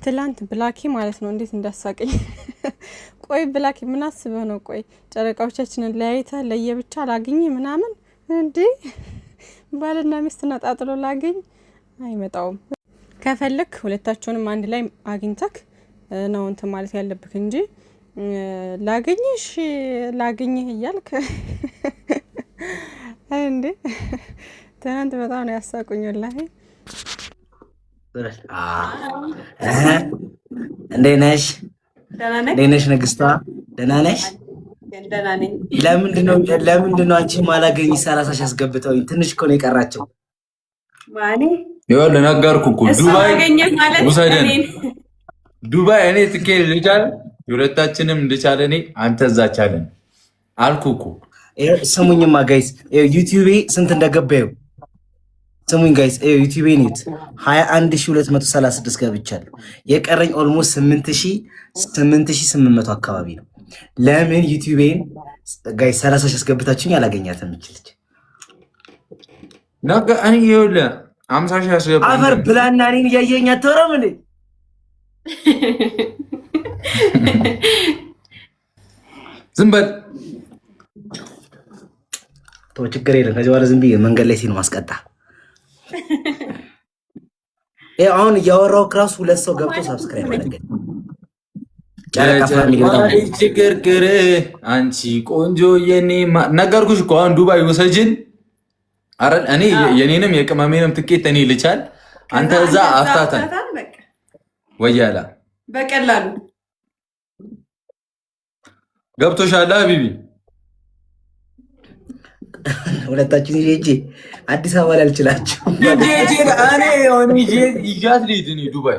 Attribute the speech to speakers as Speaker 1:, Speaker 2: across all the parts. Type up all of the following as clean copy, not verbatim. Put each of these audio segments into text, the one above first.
Speaker 1: ትላንት ብላኪ ማለት ነው እንዴት እንዳሳቀኝ። ቆይ ብላኪ ምን አስበህ ነው? ቆይ ጨረቃዎቻችንን ለያይታ ለየብቻ ላግኝ ምናምን እንዴ? ባልና ሚስት ነጣጥሎ ላግኝ አይመጣውም። ከፈለክ ሁለታቸውንም አንድ ላይ አግኝተክ ነው እንትን ማለት ያለብክ እንጂ ላግኝሽ ላግኝህ እያልክ እንዴ። ትናንት በጣም ነው ያሳቁኝ ወላሂ።
Speaker 2: እንዴት ነሽ? እንዴት ነሽ ንግስቷ? ደህና ነሽ? ለምንድን ነው አንቺ ማላገኝ 30 ሺህ አስገብተውኝ? ትንሽ እኮ ነው የቀራቸው።
Speaker 3: ይኸውልህ ነገርኩህ እኮ ዱባይ ውሰደን። ዱባይ እኔ ትኬት ልቻል የሁለታችንም እንድቻለ እኔ አንተ እዛ ቻለን አልኩህ እኮ።
Speaker 2: ስሙኝማ ጋይስ ዩቲዩቤ ስንት እንደገባዩ ስሙኝ ጋይስ ዩቲዩቤ ኔት 21236 ገብቻለሁ። የቀረኝ ኦልሞስት 8800 አካባቢ ነው። ለምን ዩቲዩቤን ጋይስ 30 ሺህ አስገብታችሁኝ አላገኛትም? እችልች
Speaker 3: ነገ እኔ ይኸውልህ 50 ሺህ አስገባ
Speaker 2: አፈር ብላና እኔን እያየኸኝ አትወራም እንዴ?
Speaker 3: ዝም በል
Speaker 2: ተው፣ ችግር የለም። ከዚህ በኋላ ዝም ብዬ መንገድ ላይ ሲል ማስቀጣ አሁን እያወራሁ ክራሱ 2 ሰው ገብቶ ሰብስክራይብ አድርገኝ። ጨረቃ ፋሚሊ
Speaker 3: ችግር አንቺ ቆንጆ የኔ ነገርኩሽ እኮ አሁን ዱባይ ወሰጅን። አረ እኔ የኔንም የቅመሜንም ትኬት እኔ ልቻል፣ አንተ እዛ አፍታታን ወያላ
Speaker 4: በቀላሉ
Speaker 3: ገብቶሻል ሀቢቢ።
Speaker 2: ሁለታችን ይዤ አዲስ አበባ ላይ አልችላችሁ
Speaker 3: ይዣት ልሂድ እኔ ዱባይ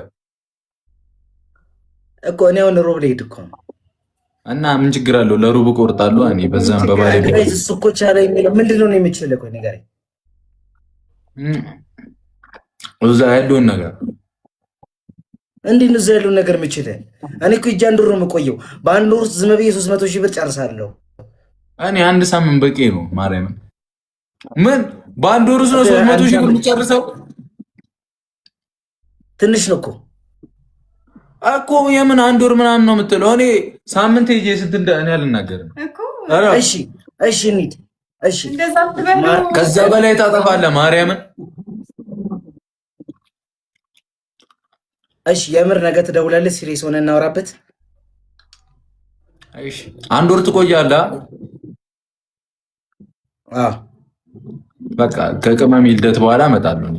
Speaker 2: እኮ እኔ አሁን ሮብ ልሄድ እኮ ነው።
Speaker 3: እና ምን ችግር አለው? ለሩብ እቆርጣለሁ እኔ በዛም በባለ
Speaker 2: እሱ እኮ ቻለ የሚለው ምንድን ነው የምችለው? እኮ ነገር
Speaker 3: እዛ ያለውን ነገር
Speaker 2: እንዴት ነው እዛ ያለውን ነገር የምችለው? እኔ እኮ እጃን ድሮ ነው የምቆየው። በአንድ ወር ውስጥ ዝም ብዬ 300 ሺህ ብር ጨርሳለሁ።
Speaker 3: እኔ አንድ ሳምንት በቂ ነው። ማርያምን ምን በአንድ ወር ውስጥ ነው 300 ሺህ ብር የምጨርሰው?
Speaker 2: ትንሽ ነው
Speaker 3: እኮ የምን አንድ ወር ምናምን ነው የምትለው? እኔ ሳምንት ሄጄ ስንት እኔ አልናገርም እኮ።
Speaker 2: እሺ እንሂድ። እሺ
Speaker 3: ከዛ በላይ ታጠፋለህ ማርያምን።
Speaker 2: እሺ የምር ነገ ትደውላለህ? ሲሪየስ ሆነ እናወራበት።
Speaker 3: እሺ አንድ ወር ትቆያለህ? በቃ ከቅመም ልደት በኋላ እመጣለሁ።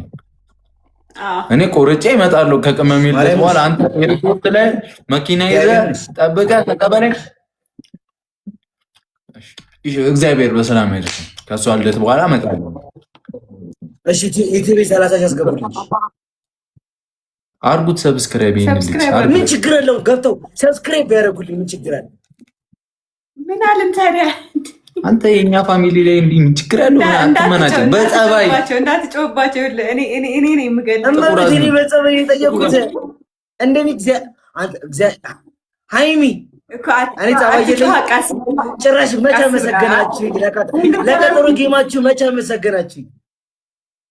Speaker 3: እኔ ቆርጬ እመጣለሁ ከቅመም ልደት በኋላ። አንተ ኤርፖርት ላይ መኪና ይዘህ ጠብቀህ ተቀበለኝ። እግዚአብሔር በሰላም ያደርስ። ከሷ ልደት በኋላ እመጣለሁ።
Speaker 2: እሺ ዩቲዩብ 30 ሺህ አስገቡልኝ።
Speaker 3: አርጉት ሰብስክራይብ
Speaker 2: ምን ችግር አለው? ገብተው ሰብስክራይብ ያደርጉልኝ ምን ችግር አለ?
Speaker 4: ምን አለም ታዲያ?
Speaker 3: አንተ የኛ ፋሚሊ ላይ እንዲህ ምን ችግር አለው? አትመናቸው በጸባይ
Speaker 4: እንዳትጮህባቸው። እኔ ነኝ የምገለው።
Speaker 2: እኔ በጸባይ የጠየኩት እንደኔ ሃይሚ እኔ ጸባይ ጭራሽ መቼ መሰገናችሁ? ለቀጠሮ ጌማችሁ መቼ መሰገናችሁ?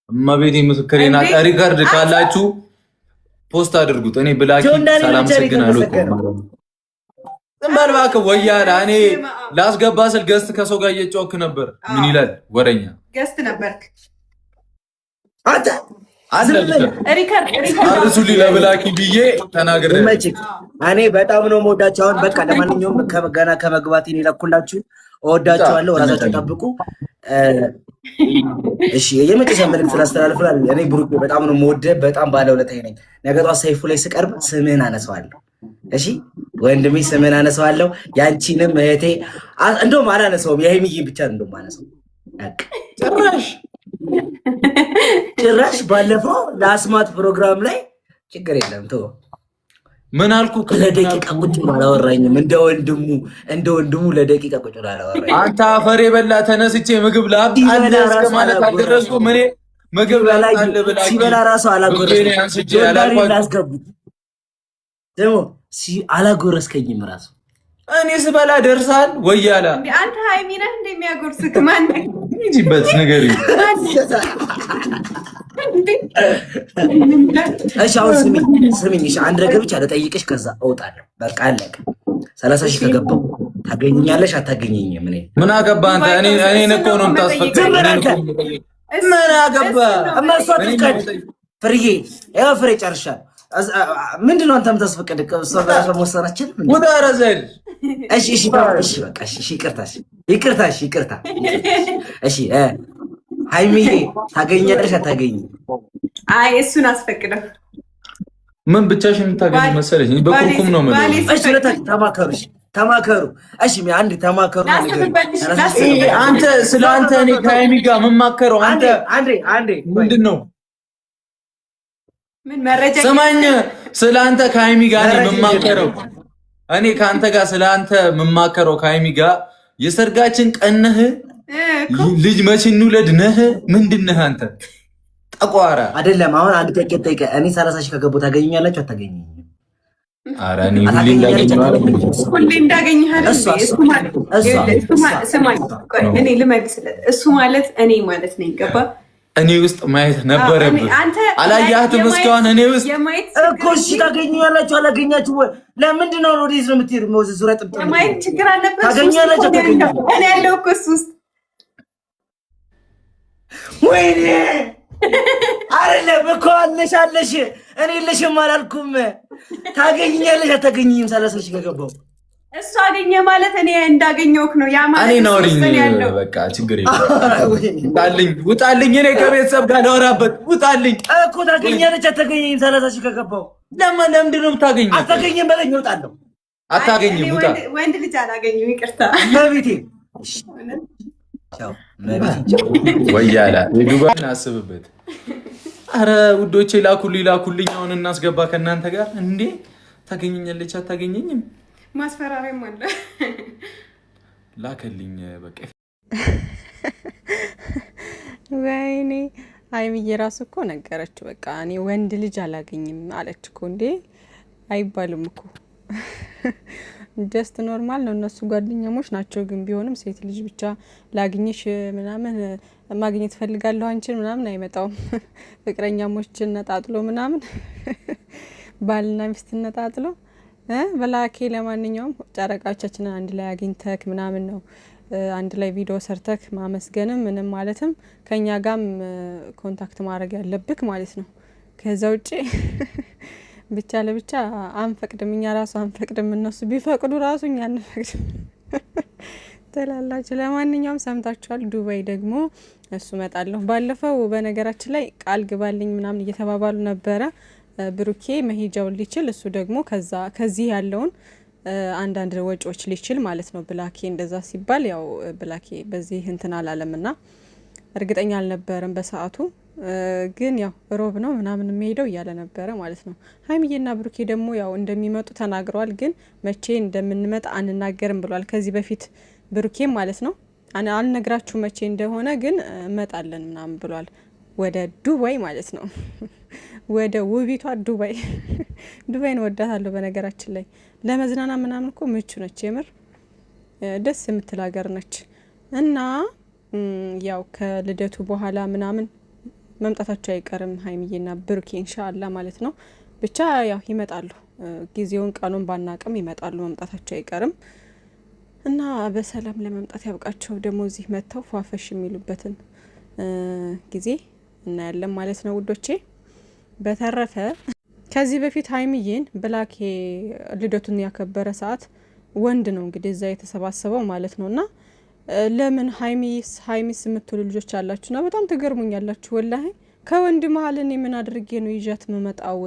Speaker 3: እመቤቴ ምስክሬ ናት። ሪካርድ ካላችሁ ፖስት አድርጉት። እኔ ብላኪ ሰላም ሰግናለሁ። ዝም በል እባክህ ወያላ። እኔ ላስገባ ስል ገስት ከሰው ጋር እየጮክ ነበር። ምን ይላል ወረኛ?
Speaker 4: ገስት ነበርክ
Speaker 2: አንተ
Speaker 3: አርሱሊ ለብላኪ ብዬ ተናግሬ
Speaker 2: እኔ በጣም ነው የምወዳቸው። አሁን በቃ ለማንኛውም ገና ከመግባት እኔ ለኩላችሁ እወዳቸዋለሁ። ራሳችሁ ጠብቁ እሺ። የመጨረሻ መልዕክት ስላስተላልፍላል። እኔ ብሩክ በጣም ነው የምወደው። በጣም ባለውለታዬ ነኝ። ነገ ጧት ሰይፉ ላይ ስቀርብ ስምህን አነሳዋለሁ። እሺ ወንድሜ ስምህን አነሳዋለሁ። ያንቺንም እህቴ እንደውም አላነሳውም። የሀይሚዬን ብቻ እንደውም አነሳው። ጭራሽ ባለፈው ለአስማት ፕሮግራም ላይ ችግር የለም ተው።
Speaker 3: ምን አልኩ?
Speaker 2: ለደቂቃ ቁጭ አላወራኝም። እንደ ወንድሙ ለደቂቃ ቁጭ አላወራኝም።
Speaker 3: አንተ አፈር የበላ ተነስቼ ምግብ ላብድ እስከ ማለት አልደረስኩም። እኔ ምግብ ላብድ
Speaker 2: ሲበላ ራሱ አላጎረስከኝም። ደግሞ አላጎረስከኝም ራሱ
Speaker 3: እኔ ስበላ ደርሳል ወያላ።
Speaker 4: አንተ ሃይሚ ነህ እንደሚያጎርስክ ማን
Speaker 3: ይጂበት ነገር
Speaker 2: እሺ አሁን ስሚኝ እሺ አንድ ነገር ብቻ ልጠይቅሽ ከዛ እወጣለሁ በቃ አለቀ 30 ሺህ ከገባው ታገኛለሽ አታገኘኝም ምን
Speaker 3: አገባ አንተ እኔ እኮ ነው የምታስፈቅደው ምን አገባ
Speaker 2: እማሷ ትቀድ ፍርዬ ያው ፍሬ ጨርሻለሁ ምንድን ነው አንተ የምታስፈቅድ እሷ በራሷ መወሰናችን
Speaker 3: ወደ አረዘል
Speaker 2: እሺ በቃ እሺ ይቅርታ እሺ ሃይሚዬ ታገኛለሽ አታገኝም
Speaker 4: አይ እሱን አስፈቅደው
Speaker 3: ምን ብቻሽን ታገኝ መሰለሽ በኩርኩም ነው ማለት
Speaker 2: እሺ ተማከሩ እሺ አንድ ተማከሩ
Speaker 3: አንተ ስለ አንተ እኔ ከሃይሚ ጋር መማከረው አንተ ምንድነው
Speaker 4: ምን መረጃ
Speaker 3: ሰማኝ ስለ አንተ ከሃይሚ ጋር መማከረው እኔ ካንተ ጋር ስለ አንተ መማከረው ከሃይሚ ጋር የሰርጋችን ቀን ነህ ልጅ መቼ እንውለድ ነህ ምንድነህ አንተ ጠቋራ
Speaker 2: አይደለም አሁን አንድ ጠይቀ እኔ 30 ሺህ ከገቡ ታገኙኛላችሁ አታገኙኝም
Speaker 3: ኧረ እኔ ሁሌ እንዳገኘሃለሁ
Speaker 4: እኔ ልመልስለት እሱ ማለት እኔ ማለት ነኝ ገባ
Speaker 3: እኔ ውስጥ ማየት ነበረብህ አላያህትም እስካሁን እኔ ውስጥ
Speaker 2: እኮ እሺ ታገኙኛላችሁ አላገኛችሁ ለምንድን ነው ወደዚህ ነው የምትሄዱ ሞዝ ዙሪያ ጥብጥ
Speaker 4: ማየት ችግር አለበት
Speaker 2: ታገኛላችሁ
Speaker 4: እኔ ያለው እኮ እሱ ውስጥ
Speaker 2: ወይኔ አይደለም እኮ አለሽ እኔ ልሽም አላልኩም ታገኝኛለሽ አታገኝኝም 30 ሺህ ከገባው
Speaker 4: እሱ አገኘ ማለት እኔ እንዳገኘውክ ነው ያ ማለት
Speaker 3: እኔ ነው ያለው በቃ ችግር የለም ውጣልኝ እኔ ከቤተሰብ ጋር ላወራበት ውጣልኝ
Speaker 2: እኮ ታገኛለሽ አታገኝኝም 30 ሺህ ከገባው
Speaker 3: ለምንድን ነው የምታገኘው
Speaker 2: አታገኝም በለኝ እወጣለሁ
Speaker 3: አታገኝም ውጣ
Speaker 4: ወንድ ልጅ አላገኘው ይቅርታ
Speaker 2: መቤቴ
Speaker 3: ወያላ የዱባይን አስብበት አረ ውዶቼ ላኩልኝ አሁን እናስገባ ከእናንተ ጋር እንዴ ታገኘኛለች አታገኘኝም
Speaker 4: ማስፈራሪያም አለ
Speaker 3: ላከልኝ በቃ
Speaker 1: ወይኔ ሃይሚዬ ራሱ እኮ ነገረች በቃ እኔ ወንድ ልጅ አላገኝም አለች እኮ እንዴ አይባልም እኮ ጀስት ኖርማል ነው እነሱ ጓደኛሞች ናቸው ግን ቢሆንም ሴት ልጅ ብቻ ላግኝሽ ምናምን ማግኘት ፈልጋለሁ አንቺን ምናምን አይመጣውም ፍቅረኛሞችን ነጣጥሎ ምናምን ባልና ሚስት ነጣጥሎ በላኬ ለማንኛውም ጨረቃዎቻችንን አንድ ላይ አግኝተክ ምናምን ነው አንድ ላይ ቪዲዮ ሰርተክ ማመስገንም ምንም ማለትም ከኛ ጋም ኮንታክት ማድረግ ያለብክ ማለት ነው ከዛ ውጪ ብቻ ለብቻ አንፈቅድም እኛ ራሱ አንፈቅድም እነሱ ቢፈቅዱ ራሱ እኛ አንፈቅድም ተላላችሁ ለማንኛውም ሰምታችኋል ዱባይ ደግሞ እሱ መጣለሁ ባለፈው በነገራችን ላይ ቃል ግባልኝ ምናምን እየተባባሉ ነበረ ብሩኬ መሄጃው ሊችል እሱ ደግሞ ከዚህ ያለውን አንዳንድ ወጪዎች ሊችል ማለት ነው ብላኬ እንደዛ ሲባል ያው ብላኬ በዚህ እንትን አላለምና እርግጠኛ አልነበረም በሰዓቱ ግን ያው ሮብ ነው ምናምን የሚሄደው እያለ ነበረ ማለት ነው ሃይሚዬና ብሩኬ ደግሞ ያው እንደሚመጡ ተናግረዋል ግን መቼ እንደምንመጣ አንናገርም ብሏል ከዚህ በፊት ብሩኬ ማለት ነው አልነግራችሁ መቼ እንደሆነ ግን እመጣለን ምናምን ብሏል ወደ ዱባይ ማለት ነው ወደ ውቢቷ ዱባይን ወዳታለሁ በነገራችን ላይ ለመዝናና ምናምን እኮ ምቹ ነች የምር ደስ የምትል ሀገር ነች እና ያው ከልደቱ በኋላ ምናምን መምጣታቸው አይቀርም ሃይሚዬና ብሩኬ ኢንሻአላህ ማለት ነው ብቻ ያው ይመጣሉ ጊዜውን ቀኑን ባናቅም ይመጣሉ መምጣታቸው አይቀርም እና በሰላም ለመምጣት ያብቃቸው ደግሞ እዚህ መተው ፏፈሽ የሚሉበትን ጊዜ እናያለን ማለት ነው ውዶቼ በተረፈ ከዚህ በፊት ሃይሚዬን ብላኬ ልደቱን ያከበረ ሰዓት ወንድ ነው እንግዲህ እዛ የተሰባሰበው ማለት ነውና ለምን ሃይሚስ የምትሉ ልጆች አላችሁና በጣም ትገርሙኛላችሁ ወላሂ ከወንድ መሀል እኔ ምን አድርጌ ነው ይዣት መመጣው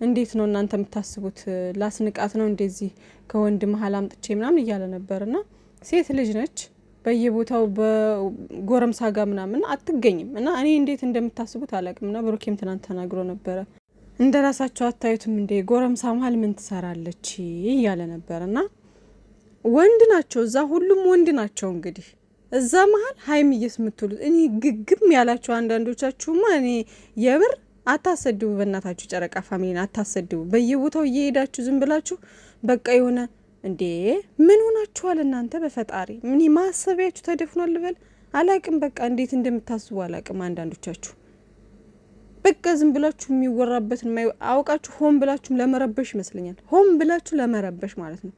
Speaker 1: እንዴት ነው እናንተ የምታስቡት ላስንቃት ነው እንደዚህ ከወንድ መሀል አምጥቼ ምናምን እያለ ነበርና ሴት ልጅ ነች በየቦታው በጎረምሳ ጋር ምናምን አትገኝም እና እኔ እንዴት እንደምታስቡት አላቅምና ብሩኬም ትናንት ተናግሮ ነበረ እንደራሳቸው አታዩትም እንዴ ጎረምሳ መሀል ምን ትሰራለች እያለ ነበርና ወንድ ናቸው እዛ ሁሉም ወንድ ናቸው እንግዲህ እዛ መሀል ሃይሚዬስ የምትሉት እኔ ግግም ያላችሁ አንዳንዶቻችሁማ እኔ የብር አታሰድቡ በእናታችሁ ጨረቃ ፋሚሊን አታሰድቡ በየቦታው እየሄዳችሁ ዝም ብላችሁ በቃ የሆነ እንዴ ምን ሆናችኋል እናንተ በፈጣሪ ምን ማሰቢያችሁ ተደፍኗል ልበል አላቅም በቃ እንዴት እንደምታስቡ አላቅም አንዳንዶቻችሁ በቃ ዝም ብላችሁ የሚወራበትን አውቃችሁ ሆን ብላችሁ ለመረበሽ ይመስለኛል። ሆን ብላችሁ ለመረበሽ ማለት ነው።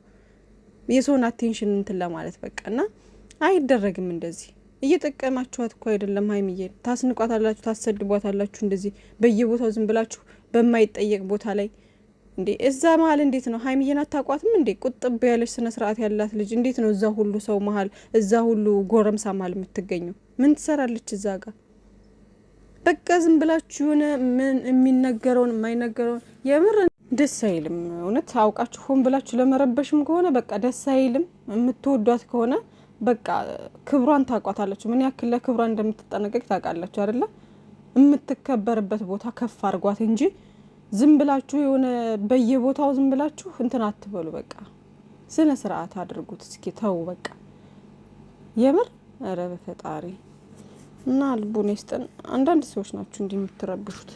Speaker 1: የሰውን አቴንሽን እንትን ለማለት በቃ እና አይደረግም እንደዚህ። እየጠቀማችኋት እኮ አይደለም ሀይሚዬ። ታስንቋታላችሁ፣ ታሰድቧታላችሁ እንደዚህ በየቦታው ዝም ብላችሁ በማይጠየቅ ቦታ ላይ እንዴ። እዛ መሀል እንዴት ነው ሀይሚዬን አታቋትም እንዴ? ቁጥብ ያለች ስነ ስርዓት ያላት ልጅ እንዴት ነው እዛ ሁሉ ሰው መሀል፣ እዛ ሁሉ ጎረምሳ መሀል የምትገኘው? ምን ትሰራለች እዛ ጋር? በቃ ዝም ብላችሁ የሆነ ምን የሚነገረውን የማይነገረውን የምር ደስ አይልም። እውነት አውቃችሁ ሆን ብላችሁ ለመረበሽም ከሆነ በቃ ደስ አይልም። የምትወዷት ከሆነ በቃ ክብሯን ታቋታላችሁ። ምን ያክል ለክብሯን እንደምትጠነቀቅ ታውቃላችሁ አይደለ? የምትከበርበት ቦታ ከፍ አድርጓት እንጂ ዝም ብላችሁ የሆነ በየቦታው ዝም ብላችሁ እንትን አትበሉ። በቃ ስነ ስርዓት አድርጉት እስኪ ተው በቃ የምር። ኧረ በፈጣሪ እና ልቡን ይስጠን። አንዳንድ ሰዎች ናችሁ እንዲህ የምትረብሹት።